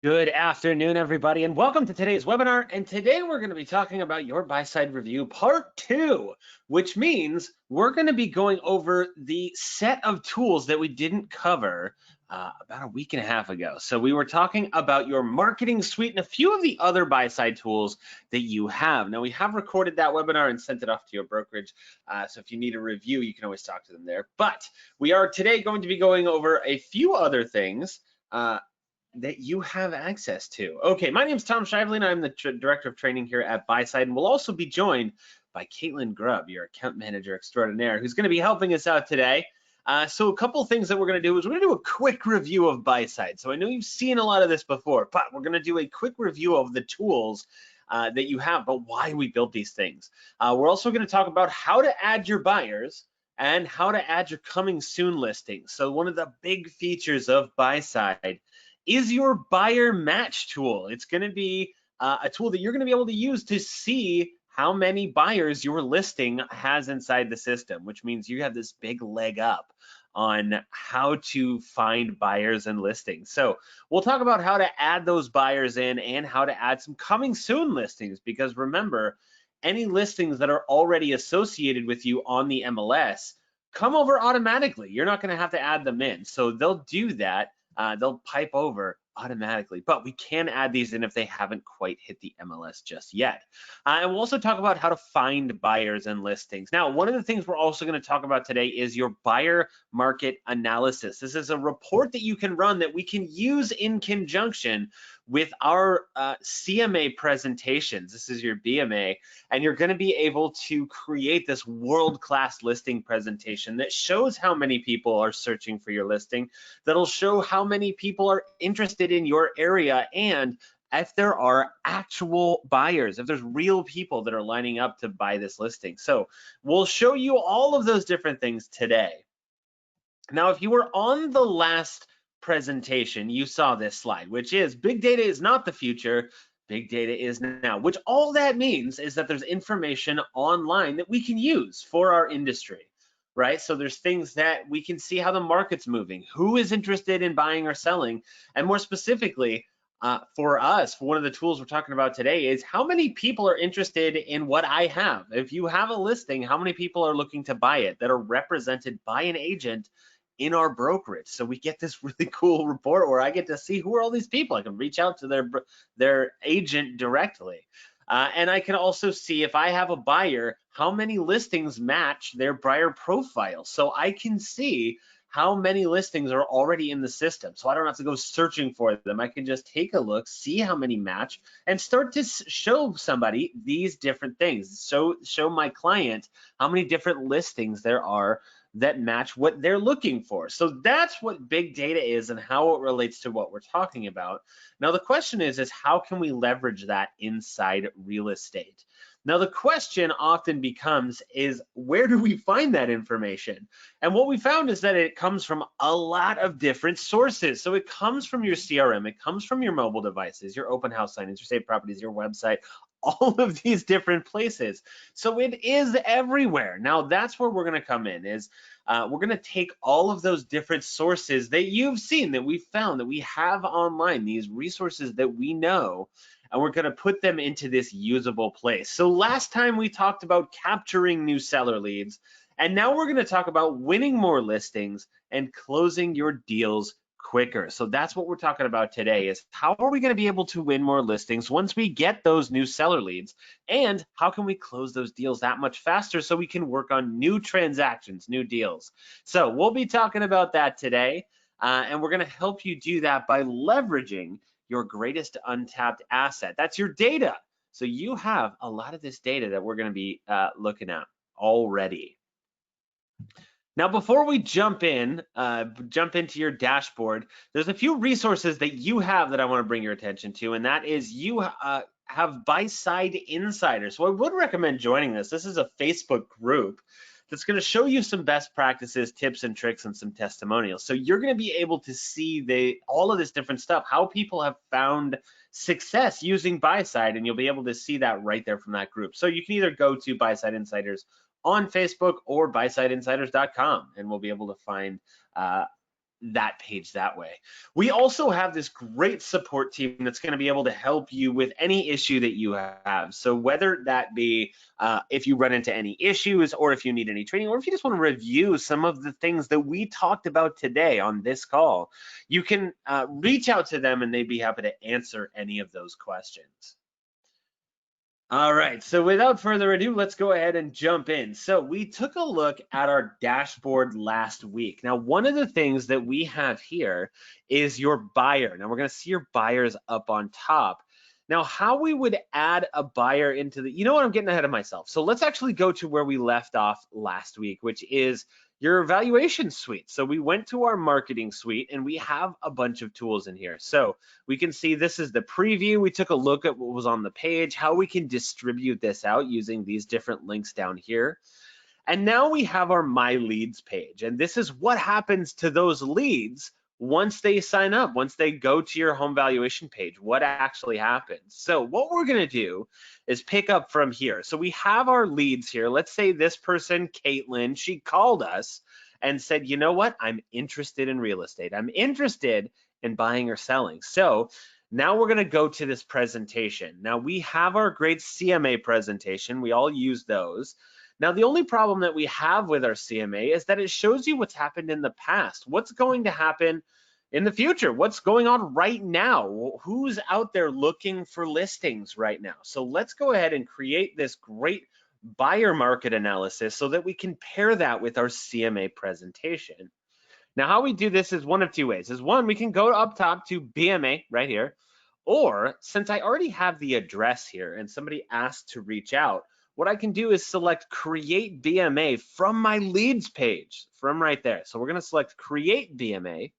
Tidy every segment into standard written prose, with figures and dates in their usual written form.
Good afternoon, everybody, and welcome to today's webinar. And today we're going to be talking about your buy-side review part 2, which means we're going to be going over the set of tools that we didn't cover about a week and a half ago. So we were talking about your marketing suite and a few of the other buy-side tools that you have. Now, we have recorded that webinar and sent it off to your brokerage. So if you need a review, you can always talk to them there. But we are today going to be going over a few other things that you have access to. Okay, my name is Tom Shively, and I'm the Director of Training here at Buyside, and we'll also be joined by Caitlin Grubb, your Account Manager Extraordinaire, who's going to be helping us out today. So a couple of things that we're going to do is we're going to do a quick review of Buyside. So I know you've seen a lot of this before, but we're going to do a quick review of the tools that you have, but why we built these things. We're also going to talk about how to add your buyers and how to add your coming soon listings. So one of the big features of Buyside is your buyer match tool. It's going to be a tool that you're going to be able to use to see how many buyers your listing has inside the system, which means you have this big leg up on how to find buyers and listings. So we'll talk about how to add those buyers in and how to add some coming soon listings, because remember, any listings that are already associated with you on the MLS come over automatically. You're not going to have to add them in. So they'll do that. They'll pipe over automatically, but we can add these in if they haven't quite hit the MLS just yet. And we'll also talk about how to find buyers and listings. Now, one of the things we're also going to talk about today is your buyer market analysis. This is a report that you can run that we can use in conjunction with our CMA presentations. This is your BMA, and you're going to be able to create this world-class listing presentation that shows how many people are searching for your listing, that'll show how many people are interested in your area, and if there are actual buyers, if there's real people that are lining up to buy this listing. So we'll show you all of those different things today. Now, if you were on the last presentation, you saw this slide, which is big data is not the future, big data is now, which all that means is that there's information online that we can use for our industry, right? So there's things that we can see how the market's moving, who is interested in buying or selling, and more specifically, for us, for one of the tools we're talking about today is how many people are interested in what I have. If you have a listing, how many people are looking to buy it that are represented by an agent in our brokerage? So we get this really cool report where I get to see who are all these people. I can reach out to their agent directly. And I can also see if I have a buyer, how many listings match their buyer profile. So I can see how many listings are already in the system. So I don't have to go searching for them. I can just take a look, see how many match, and start to show somebody these different things. So show my client how many different listings there are that match what they're looking for. So that's what big data is and how it relates to what we're talking about. Now, the question is how can we leverage that inside real estate? Now, the question often becomes is where do we find that information? And what we found is that it comes from a lot of different sources. So it comes from your CRM, it comes from your mobile devices, your open house signings, your state properties, your website, all of these different places. So it is everywhere. Now, that's where we're going to come in is we're going to take all of those different sources that you've seen, that we found, that we have online, these resources that we know, and we're going to put them into this usable place. So last time we talked about capturing new seller leads, and now we're going to talk about winning more listings and closing your deals quicker. So that's what we're talking about today is how are we going to be able to win more listings once we get those new seller leads, and how can we close those deals that much faster so we can work on new transactions, new deals. So we'll be talking about that today, and we're going to help you do that by leveraging your greatest untapped asset. That's your data. So you have a lot of this data that we're going to be looking at already. Now, before we jump into your dashboard, there's a few resources that you have that I want to bring your attention to, and that is you have Buyside Insiders. So I would recommend joining this. This is a Facebook group that's going to show you some best practices, tips and tricks, and some testimonials. So you're going to be able to see all of this different stuff, how people have found success using Buyside, and you'll be able to see that right there from that group. So you can either go to Buyside Insiders on Facebook or buysideinsiders.com, and we'll be able to find that page that way. We also have this great support team that's going to be able to help you with any issue that you have. So whether that be if you run into any issues, or if you need any training, or if you just want to review some of the things that we talked about today on this call, you can reach out to them and they'd be happy to answer any of those questions. All right, so without further ado, let's go ahead and jump in. So we took a look at our dashboard last week. Now, one of the things that we have here is your buyer. Now we're gonna see your buyers up on top. Now, how we would add a buyer into the, you know what, I'm getting ahead of myself. So let's actually go to where we left off last week, which is your evaluation suite. So we went to our marketing suite and we have a bunch of tools in here. So we can see this is the preview. We took a look at what was on the page, how we can distribute this out using these different links down here. And now we have our My Leads page. And this is what happens to those leads once they sign up, once they go to your home valuation page, what actually happens. So what we're gonna do is pick up from here. So we have our leads here. Let's say this person, Caitlin, she called us and said, you know what, I'm interested in real estate. I'm interested in buying or selling. So now we're gonna go to this presentation. Now we have our great CMA presentation. We all use those. Now, the only problem that we have with our CMA is that it shows you what's happened in the past, what's going to happen in the future, what's going on right now, who's out there looking for listings right now. So let's go ahead and create this great buyer market analysis so that we can pair that with our CMA presentation. Now, how we do this is one of two ways. Is one, we can go up top to BMA right here, or since I already have the address here and somebody asked to reach out, what I can do is select Create BMA from my leads page, from right there. So we're gonna select Create BMA,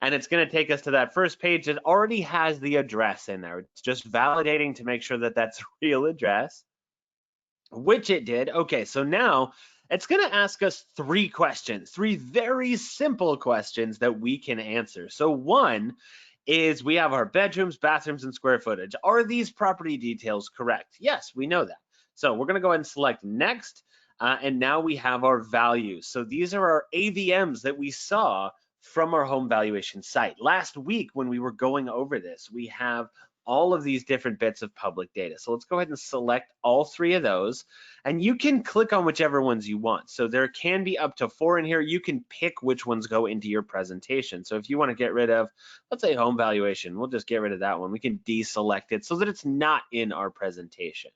and it's gonna take us to that first page that already has the address in there. It's just validating to make sure that that's a real address, which it did. Okay, so now it's gonna ask us three questions, three very simple questions that we can answer. So one is we have our bedrooms, bathrooms, and square footage. Are these property details correct? Yes, we know that. So we're gonna go ahead and select next, and now we have our values. So these are our AVMs that we saw from our home valuation site. Last week when we were going over this, we have all of these different bits of public data. So let's go ahead and select all three of those, and you can click on whichever ones you want. So there can be up to 4 in here. You can pick which ones go into your presentation. So if you want to get rid of, let's say home valuation, we'll just get rid of that one. We can deselect it so that it's not in our presentation.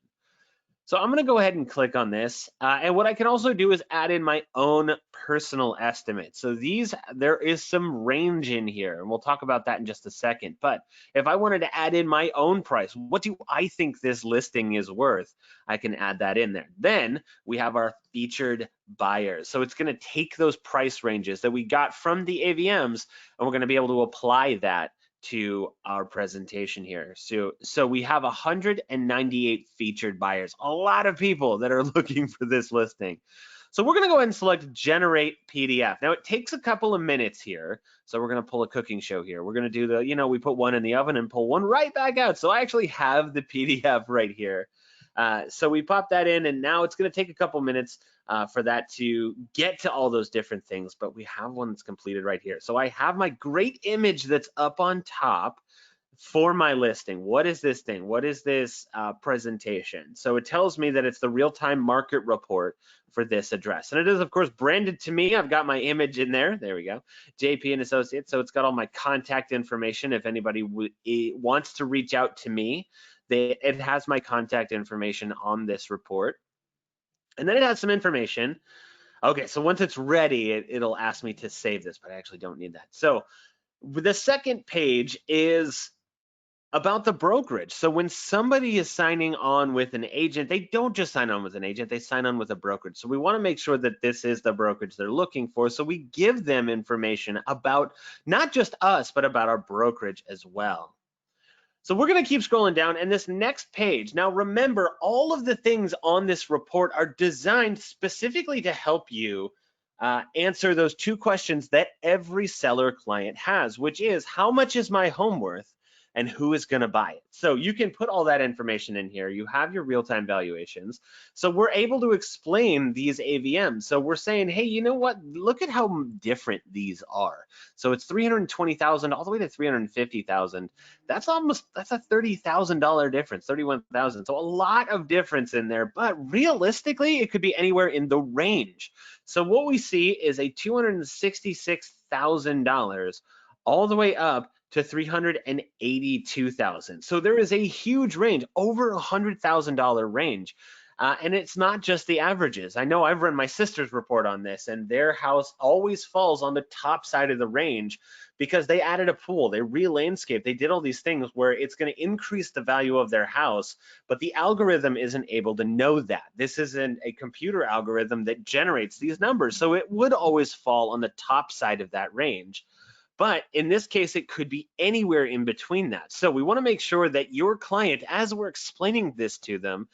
So I'm gonna go ahead and click on this. And what I can also do is add in my own personal estimate. So there is some range in here, and we'll talk about that in just a second. But if I wanted to add in my own price, what do I think this listing is worth? I can add that in there. Then we have our featured buyers. So it's gonna take those price ranges that we got from the AVMs, and we're gonna be able to apply that to our presentation here. So we have 198 featured buyers, a lot of people that are looking for this listing. So we're gonna go ahead and select generate PDF. Now it takes a couple of minutes here. So we're gonna pull a cooking show here. We're gonna do the, we put one in the oven and pull one right back out. So I actually have the PDF right here. So we pop that in, and now it's gonna take a couple minutes for that to get to all those different things, but we have one that's completed right here. So I have my great image that's up on top for my listing. What is this thing? What is this presentation? So it tells me that it's the real-time market report for this address. And it is, of course, branded to me. I've got my image in there. There we go. JP and Associates. So it's got all my contact information. If anybody wants to reach out to me, it has my contact information on this report. And then it has some information. Okay, so once it's ready, it'll ask me to save this, but I actually don't need that. So the second page is about the brokerage. So when somebody is signing on with an agent, they don't just sign on with an agent, they sign on with a brokerage. So we want to make sure that this is the brokerage they're looking for. So we give them information about not just us, but about our brokerage as well. So we're gonna keep scrolling down, and this next page, now remember, all of the things on this report are designed specifically to help you answer those two questions that every seller client has, which is, how much is my home worth? and who is going to buy it. So you can put all that information in here. You have your real-time valuations. So we're able to explain these AVMs. So we're saying, hey, you know what? Look at how different these are. So it's 320,000 all the way to 350,000. That's a $30,000 difference, 31,000. So a lot of difference in there, but realistically, it could be anywhere in the range. So what we see is a $266,000 all the way up to 382,000. So there is a huge range, over $100,000 range. And it's not just the averages. I know I've run my sister's report on this, and their house always falls on the top side of the range because they added a pool, they re-landscaped, they did all these things where it's going to increase the value of their house, but the algorithm isn't able to know that. This isn't a computer algorithm that generates these numbers, so it would always fall on the top side of that range. But in this case, it could be anywhere in between that. So we want to make sure that your client, as we're explaining this to them,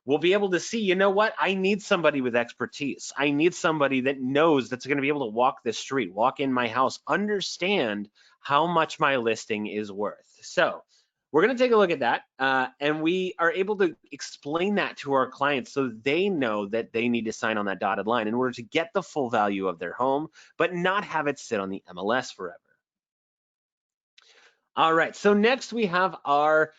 will be able to see, you know what, I need somebody with expertise. I need somebody that knows that's going to be able to walk this street, walk in my house, understand how much my listing is worth. So we're going to take a look at that, and we are able to explain that to our clients so they know that they need to sign on that dotted line in order to get the full value of their home, but not have it sit on the MLS forever. All right, so next we have our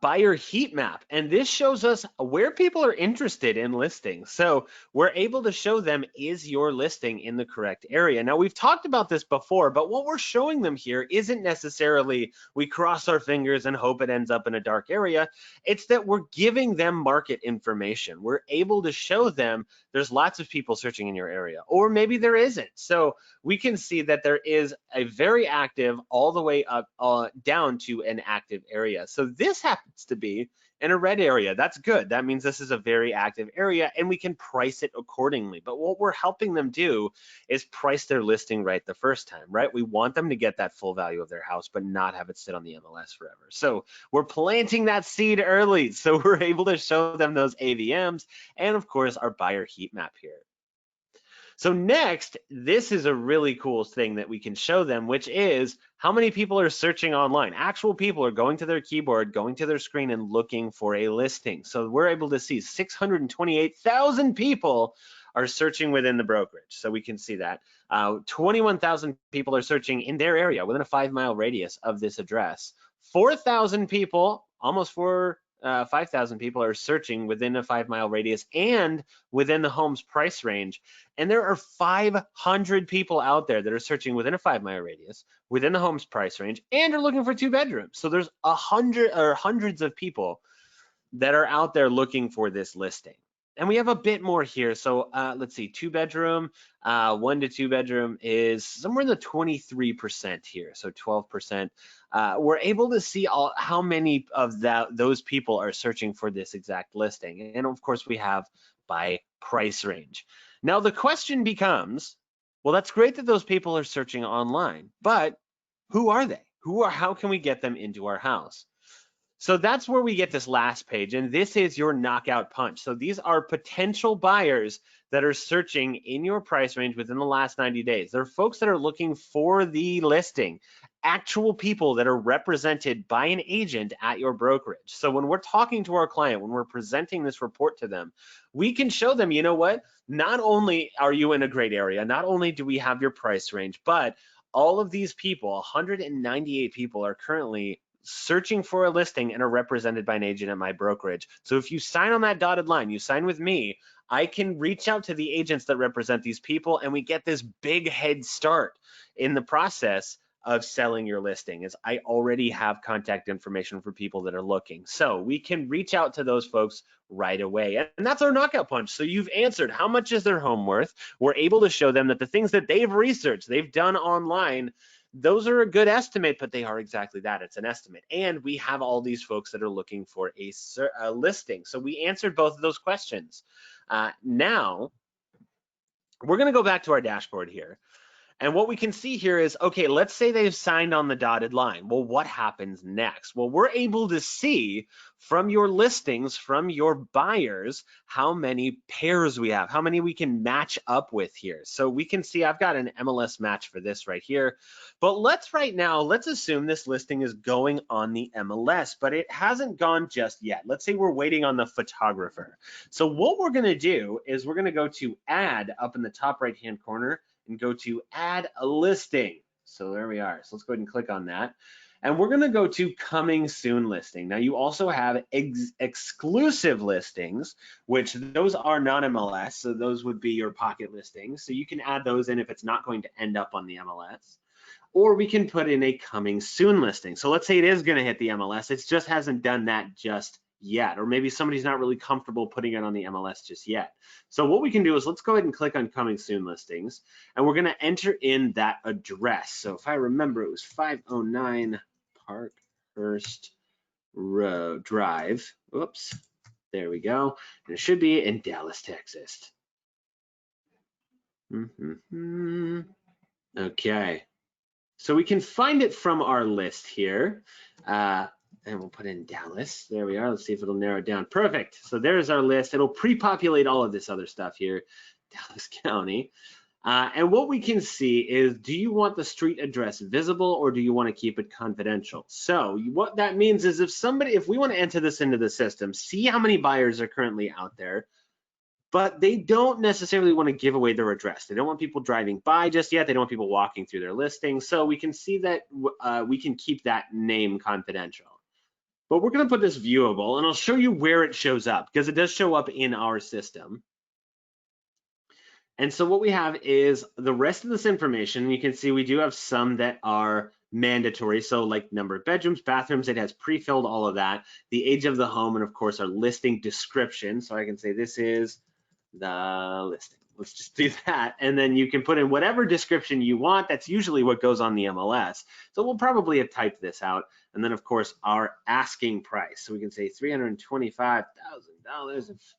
buyer heat map, and this shows us where people are interested in listing. So we're able to show them, is your listing in the correct area? Now, we've talked about this before, but what we're showing them here isn't necessarily we cross our fingers and hope it ends up in a dark area. It's that we're giving them market information. We're able to show them there's lots of people searching in your area, or maybe there isn't. So we can see that there is a very active all the way up down to an active area. So this happens to be in a red area. That's good. That means this is a very active area, and we can price it accordingly. But what we're helping them do is price their listing right the first time, right? We want them to get that full value of their house, but not have it sit on the MLS forever. So we're planting that seed early. So we're able to show them those AVMs and, of course, our buyer heat map here. So next, this is a really cool thing that we can show them, which is how many people are searching online. Actual people are going to their keyboard, going to their screen and looking for a listing. So we're able to see 628,000 people are searching within the brokerage. So we can see that 21,000 people are searching in their area within a 5-mile radius of this address. 4,000 people, almost 5,000 people are searching within a 5-mile radius and within the home's price range. And there are 500 people out there that are searching within a 5-mile radius, within the home's price range, and are looking for 2 bedrooms. So there's hundreds of people that are out there looking for this listing. And we have a bit more here. So let's see, 2-bedroom, 1 to 2 bedroom is somewhere in the 23% here. So 12%. We're able to see how many of those people are searching for this exact listing. And of course, we have by price range. Now the question becomes, well, that's great that those people are searching online, but who are they? How can we get them into our house? So that's where we get this last page, and this is your knockout punch. So these are potential buyers that are searching in your price range within the last 90 days. They're folks that are looking for the listing, actual people that are represented by an agent at your brokerage. So when we're talking to our client, when we're presenting this report to them, we can show them, you know what, not only are you in a great area, not only do we have your price range, but all of these people, 198 people are currently searching for a listing and are represented by an agent at my brokerage. So if you sign on that dotted line, you sign with me, I can reach out to the agents that represent these people, and we get this big head start in the process of selling your listing, as I already have contact information for people that are looking. So we can reach out to those folks right away. And that's our knockout punch. So you've answered, how much is their home worth? We're able to show them that the things that they've researched, they've done online, those are a good estimate, but they are exactly that. It's an estimate. And we have all these folks that are looking for a listing. So we answered both of those questions. Now, we're going to go back to our dashboard here. And what we can see here is, okay, let's say they've signed on the dotted line. Well, what happens next? Well, we're able to see from your listings, from your buyers, how many pairs we have, how many we can match up with here. So we can see I've got an MLS match for this right here. But let's assume this listing is going on the MLS, but it hasn't gone just yet. Let's say we're waiting on the photographer. So what we're gonna do is we're gonna go to add up in the top right-hand corner and go to add a listing. So there we are. So let's go ahead and click on that. And we're going to go to coming soon listing. Now you also have exclusive listings, which those are non-MLS. So those would be your pocket listings. So you can add those in if it's not going to end up on the MLS. Or we can put in a coming soon listing. So let's say it is going to hit the MLS. It just hasn't done that just yet, or maybe somebody's not really comfortable putting it on the MLS just yet. So what we can do is let's go ahead and click on coming soon listings, and we're going to enter in that address. So if I remember, it was 509 Parkhurst Road Drive. Oops, there we go. And it should be in Dallas, Texas. Okay, so we can find it from our list here. And we'll put in Dallas. There we are. Let's see if it'll narrow it down. Perfect. So there's our list. It'll pre-populate all of this other stuff here, Dallas County. And what we can see is, do you want the street address visible or do you want to keep it confidential? So what that means is if we want to enter this into the system, see how many buyers are currently out there, but they don't necessarily want to give away their address. They don't want people driving by just yet. They don't want people walking through their listing. So we can see that we can keep that name confidential. But we're going to put this viewable, and I'll show you where it shows up because it does show up in our system. And so what we have is the rest of this information. You can see we do have some that are mandatory. So like number of bedrooms, bathrooms, it has pre-filled all of that, the age of the home, and of course our listing description. So I can say this is the listing. Let's just do that. And then you can put in whatever description you want. That's usually what goes on the MLS. So we'll probably have typed this out. And then of course our asking price. So we can say $325,000 if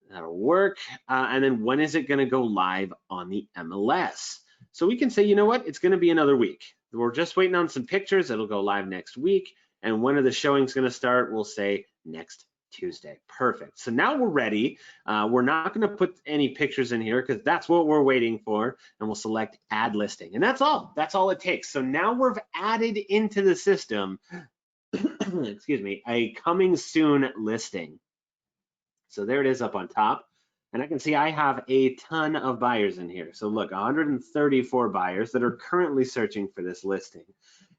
that'll work. And then when is it going to go live on the MLS? So we can say, you know what, it's going to be another week. We're just waiting on some pictures. It'll go live next week. And when are the showings going to start? We'll say next Tuesday. Perfect. So now we're ready. We're not going to put any pictures in here because that's what we're waiting for. And we'll select add listing. And that's all. That's all it takes. So now we've added into the system, excuse me, a coming soon listing. So there it is up on top. And I can see I have a ton of buyers in here. So look, 134 buyers that are currently searching for this listing.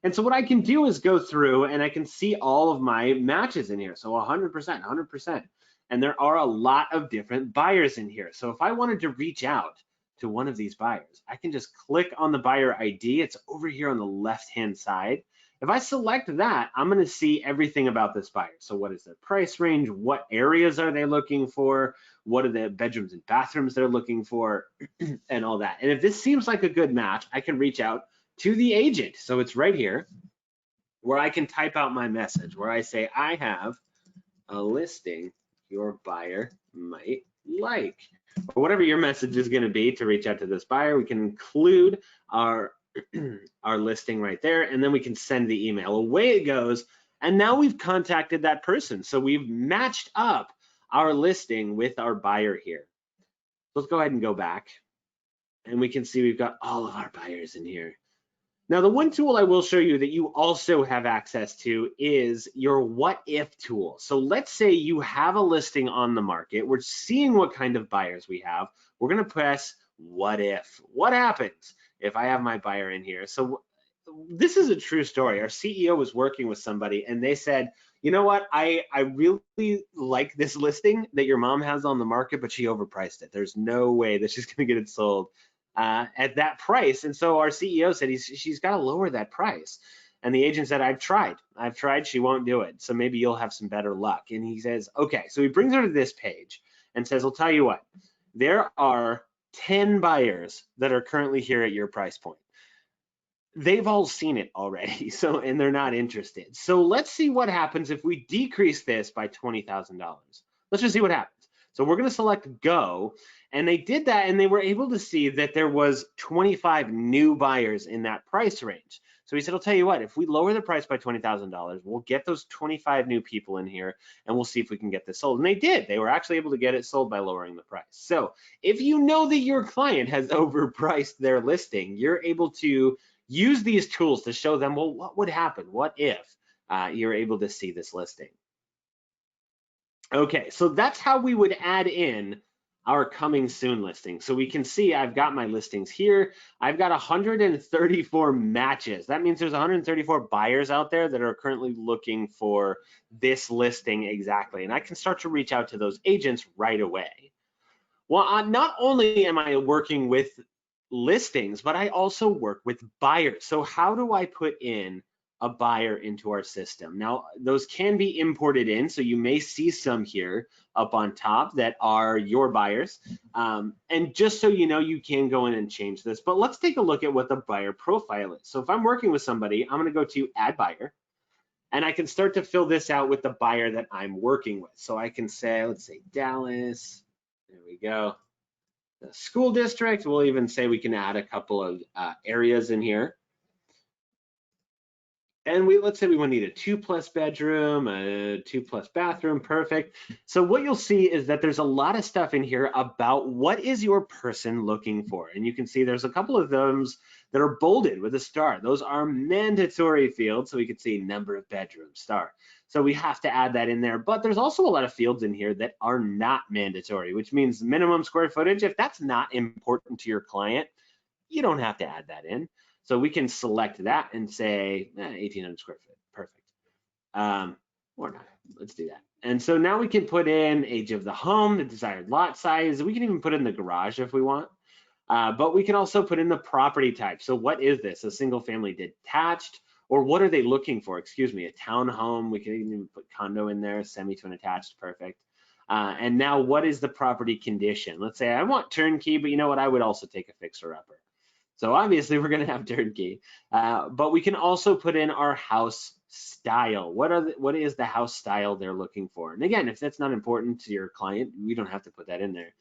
And so what I can do is go through and I can see all of my matches in here. So 100%, 100%. And there are a lot of different buyers in here. So if I wanted to reach out to one of these buyers, I can just click on the buyer ID. It's over here on the left-hand side. If I select that, I'm going to see everything about this buyer. So what is their price range? What areas are they looking for? What are the bedrooms and bathrooms they're looking for? And all that. And if this seems like a good match, I can reach out to the agent. So it's right here where I can type out my message where I say, I have a listing your buyer might like, or whatever your message is going to be to reach out to this buyer. We can include our listing right there, and then we can send the email. Away it goes, and now we've contacted that person. So we've matched up our listing with our buyer here. Let's go ahead and go back, and we can see we've got all of our buyers in here. Now, the one tool I will show you that you also have access to is your what if tool. So let's say you have a listing on the market. We're seeing what kind of buyers we have. We're going to press what if. What happens if I have my buyer in here? So this is a true story. Our CEO was working with somebody and they said, you know what, I really like this listing that your mom has on the market, but she overpriced it. There's no way that she's going to get it sold at that price. And so our CEO said she's got to lower that price. And the agent said, I've tried, she won't do it. So maybe you'll have some better luck. And he says, okay. So he brings her to this page and says, I'll tell you what, there are 10 buyers that are currently here at your price point. They've all seen it already, and they're not interested. So let's see what happens if we decrease this by $20,000. Let's just see what happens. So we're going to select go, And they did that, and they were able to see that there was 25 new buyers in that price range. So he said, I'll tell you what, if we lower the price by $20,000, we'll get those 25 new people in here, and we'll see if we can get this sold. And they did. They were actually able to get it sold by lowering the price. So if you know that your client has overpriced their listing, you're able to use these tools to show them, well, what would happen? What if you're able to see this listing? Okay, so that's how we would add in our coming soon listing. So we can see I've got my listings here. I've got 134 matches. That means there's 134 buyers out there that are currently looking for this listing exactly. And I can start to reach out to those agents right away. Well, not only am I working with listings, but I also work with buyers. So how do I put in a buyer into our system? Now, those can be imported in, so you may see some here up on top that are your buyers. And just so you know, you can go in and change this, but let's take a look at what the buyer profile is. So if I'm working with somebody, I'm gonna go to add buyer, and I can start to fill this out with the buyer that I'm working with. So I can say, let's say Dallas, there we go. The school district, we'll even say we can add a couple of areas in here. And let's say we want to need a 2+ bedroom, a 2+ bathroom, perfect. So what you'll see is that there's a lot of stuff in here about what is your person looking for. And you can see there's a couple of those that are bolded with a star. Those are mandatory fields. So we can see number of bedrooms, star. So we have to add that in there. But there's also a lot of fields in here that are not mandatory, which means minimum square footage. If that's not important to your client, you don't have to add that in. So we can select that and say 1,800 square feet, perfect. Or not, let's do that. And so now we can put in age of the home, the desired lot size. We can even put in the garage if we want, but we can also put in the property type. So what is this, a single family detached, or what are they looking for? Excuse me, a townhome. We can even put condo in there, semi to an attached, perfect. And now what is the property condition? Let's say I want turnkey, but you know what, I would also take a fixer upper. So obviously we're going to have turnkey, but we can also put in our house style. What is the house style they're looking for? And again, if that's not important to your client, we don't have to put that in there.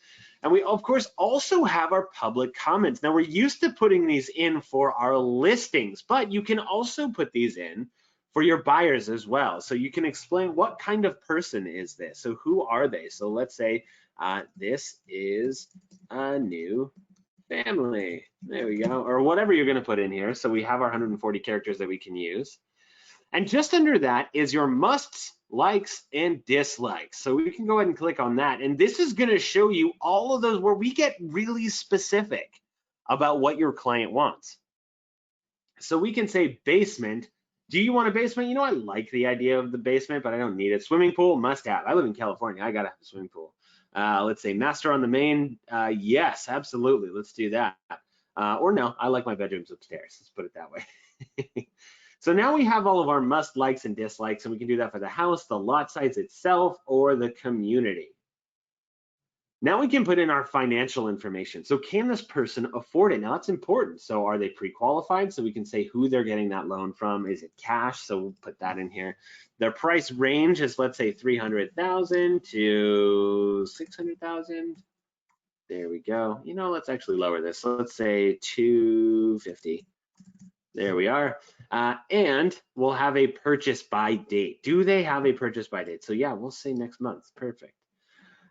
And we of course also have our public comments. Now we're used to putting these in for our listings, but you can also put these in for your buyers as well. So you can explain what kind of person is this? So who are they? So let's say this is a new family, there we go, or whatever you're going to put in here. So we have our 140 characters that we can use. And just under that is your musts, likes, and dislikes. So we can go ahead and click on that. And this is going to show you all of those where we get really specific about what your client wants. So we can say basement. Do you want a basement? You know, I like the idea of the basement, but I don't need it. Swimming pool, must have. I live in California. I got to have a swimming pool. Let's say master on the main. Yes, absolutely. Let's do that. Or no, I like my bedrooms upstairs. Let's put it that way. So now we have all of our must likes and dislikes, and we can do that for the house, the lot size itself, or the community. Now we can put in our financial information. So can this person afford it? Now that's important. So are they pre-qualified? So we can say who they're getting that loan from. Is it cash? So we'll put that in here. Their price range is, let's say, 300,000 to 600,000. There we go. You know, let's actually lower this. So let's say 250. There we are. And we'll have a purchase by date. Do they have a purchase by date? So yeah, we'll say next month. Perfect.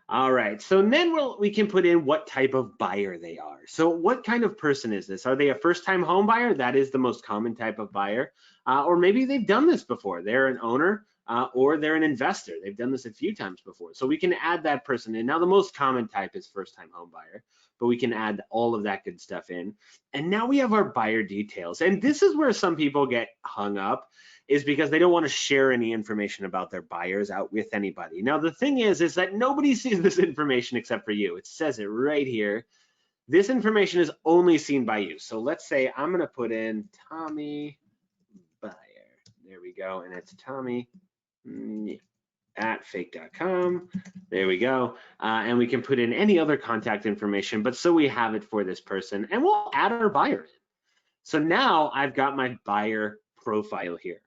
All right, so then we can put in what type of buyer they are. So what kind of person is this? Are they a first-time home buyer? That is the most common type of buyer. Or maybe they've done this before. They're an owner or they're an investor. They've done this a few times before. So we can add that person in. Now the most common type is first-time home buyer, but we can add all of that good stuff in. And now we have our buyer details. And this is where some people get hung up, is because they don't want to share any information about their buyers out with anybody. Now, the thing is that nobody sees this information except for you. It says it right here. This information is only seen by you. So let's say I'm going to put in Tommy buyer. There we go. And it's Tommy at fake.com. There we go. And we can put in any other contact information, but so we have it for this person, and we'll add our buyer in. So now I've got my buyer profile here.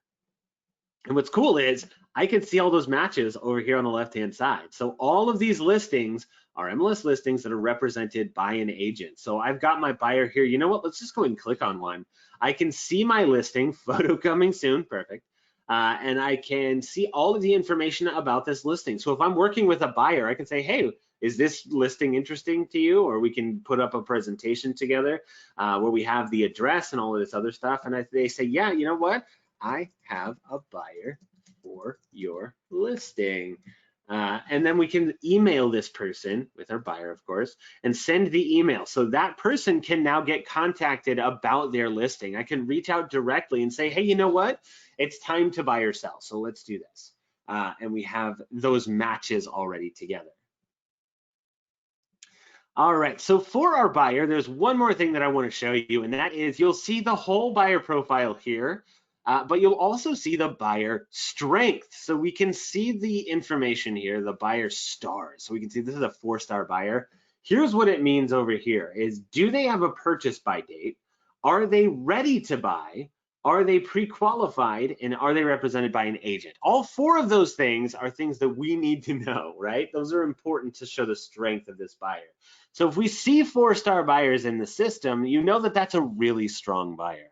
And what's cool is I can see all those matches over here on the left-hand side. So all of these listings are MLS listings that are represented by an agent. So I've got my buyer here. You know what? Let's just go ahead and click on one. I can see my listing, photo coming soon, perfect. And I can see all of the information about this listing. So if I'm working with a buyer, I can say, hey, is this listing interesting to you? Or we can put up a presentation together where we have the address and all of this other stuff. And they say, yeah, you know what? I have a buyer for your listing. And then we can email this person with our buyer, of course, and send the email. So that person can now get contacted about their listing. I can reach out directly and say, hey, you know what? It's time to buy or sell. So let's do this. And we have those matches already together. All right, so for our buyer, there's one more thing that I want to show you, and that is you'll see the whole buyer profile here, but you'll also see the buyer strength. So we can see the information here, the buyer stars. So we can see this is a 4-star buyer. Here's what it means over here is, do they have a purchase by date? Are they ready to buy? Are they pre-qualified? And are they represented by an agent? All 4 of those things are things that we need to know, right? Those are important to show the strength of this buyer. So if we see 4-star buyers in the system, you know that that's a really strong buyer.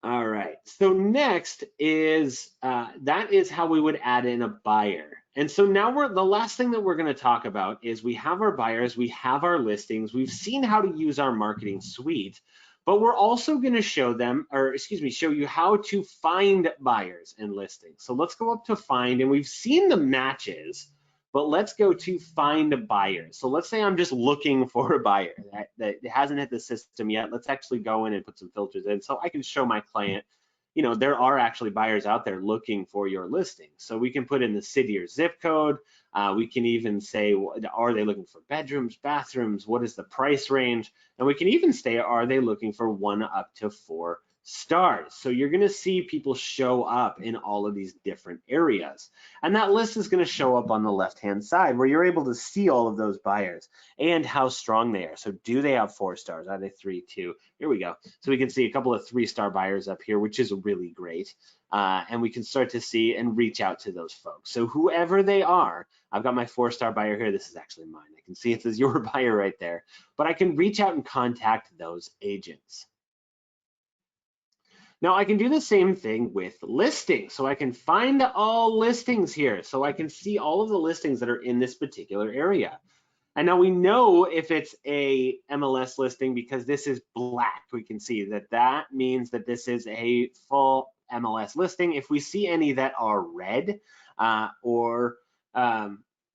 All right, so next is, that is how we would add in a buyer. And so now the last thing that we're gonna talk about is we have our buyers, we have our listings, we've seen how to use our marketing suite, but we're also gonna show you how to find buyers and listings. So let's go up to find, and we've seen the matches, but let's go to find a buyer. So let's say I'm just looking for a buyer that hasn't hit the system yet. Let's actually go in and put some filters in so I can show my client, you know, there are actually buyers out there looking for your listing. So we can put in the city or zip code. We can even say, are they looking for bedrooms, bathrooms? What is the price range? And we can even say, are they looking for 1 up to 4 stars? So you're going to see people show up in all of these different areas. And that list is going to show up on the left-hand side where you're able to see all of those buyers and how strong they are. So do they have 4 stars? Are they 3, 2? Here we go. So we can see a couple of 3-star buyers up here, which is really great. And we can start to see and reach out to those folks. So whoever they are, I've got my 4-star buyer here. This is actually mine. I can see it says your buyer right there, but I can reach out and contact those agents. Now I can do the same thing with listings. So I can find all listings here. So I can see all of the listings that are in this particular area. And now we know if it's a MLS listing because this is black. We can see that that means that this is a full MLS listing. If we see any that are red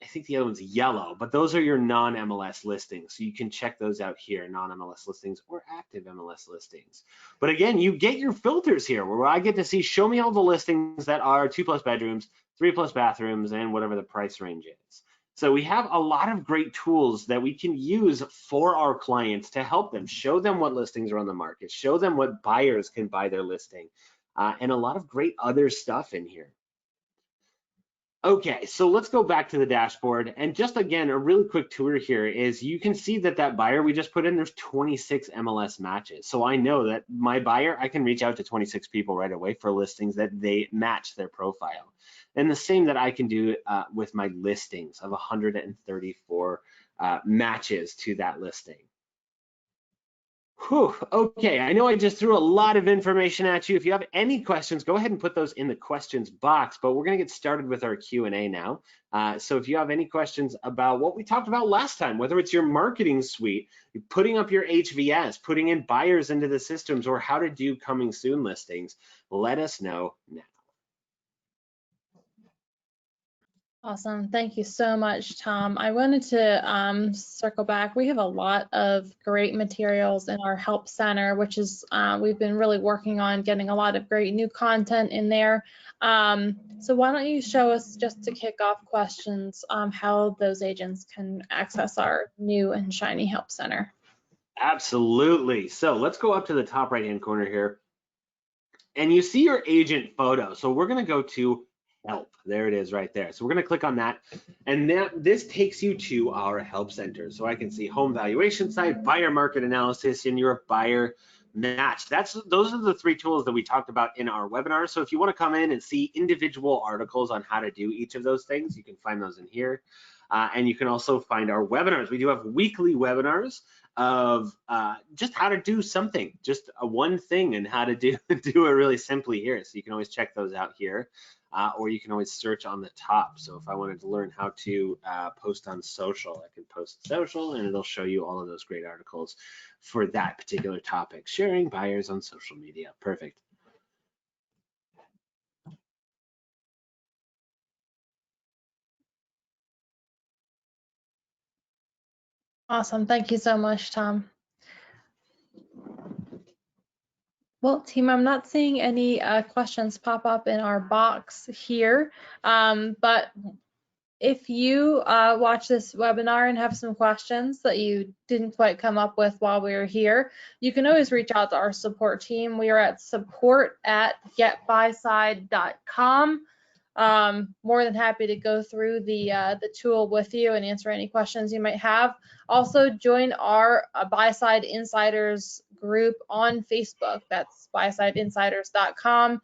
I think the other one's yellow, but those are your non-MLS listings. So you can check those out here, non-MLS listings or active MLS listings. But again, you get your filters here where I get to see, show me all the listings that are 2+ bedrooms, 3+ bathrooms, and whatever the price range is. So we have a lot of great tools that we can use for our clients to help them, show them what listings are on the market, show them what buyers can buy their listing, and a lot of great other stuff in here. Okay, so let's go back to the dashboard, and just again, a really quick tour here is you can see that buyer we just put in, there's 26 MLS matches. So I know that my buyer, I can reach out to 26 people right away for listings that they match their profile. And the same that I can do with my listings of 134 matches to that listing. Whew, okay, I know I just threw a lot of information at you. If you have any questions, go ahead and put those in the questions box, but we're gonna get started with our Q&A now. So if you have any questions about what we talked about last time, whether it's your marketing suite, putting up your HVS, putting in buyers into the systems, or how to do coming soon listings, let us know now. Awesome. Thank you so much, Tom. I wanted to circle back. We have a lot of great materials in our help center, which is we've been really working on getting a lot of great new content in there. So why don't you show us, just to kick off questions, how those agents can access our new and shiny help center. Absolutely. So let's go up to the top right-hand corner here. And you see your agent photo. So we're going to go to help. There it is right there. So we're going to click on that. And this takes you to our help center. So I can see home valuation site, buyer market analysis, and your buyer match. Those are the 3 tools that we talked about in our webinar. So if you want to come in and see individual articles on how to do each of those things, you can find those in here. And you can also find our webinars. We do have weekly webinars of just how to do something, just one thing, and how to do it really simply here. So you can always check those out here, or you can always search on the top. So if I wanted to learn how to post on social, I can post social, and it'll show you all of those great articles for that particular topic. Sharing buyers on social media. Perfect. Awesome. Thank you so much, Tom. Well, team, I'm not seeing any questions pop up in our box here, but if you watch this webinar and have some questions that you didn't quite come up with while we were here, you can always reach out to our support team. We are at support@getbuyside.com. More than happy to go through the tool with you and answer any questions you might have. Also, join our Buyside Insiders group on Facebook. That's buysideinsiders.com.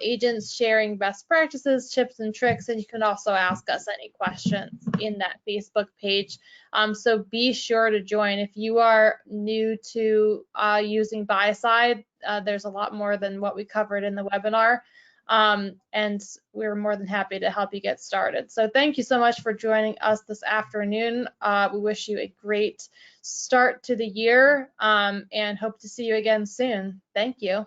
Agents sharing best practices, tips, and tricks, and you can also ask us any questions in that Facebook page. So be sure to join. If you are new to using Buyside, there's a lot more than what we covered in the webinar. And we're more than happy to help you get started. So thank you so much for joining us this afternoon. We wish you a great start to the year and hope to see you again soon. Thank you.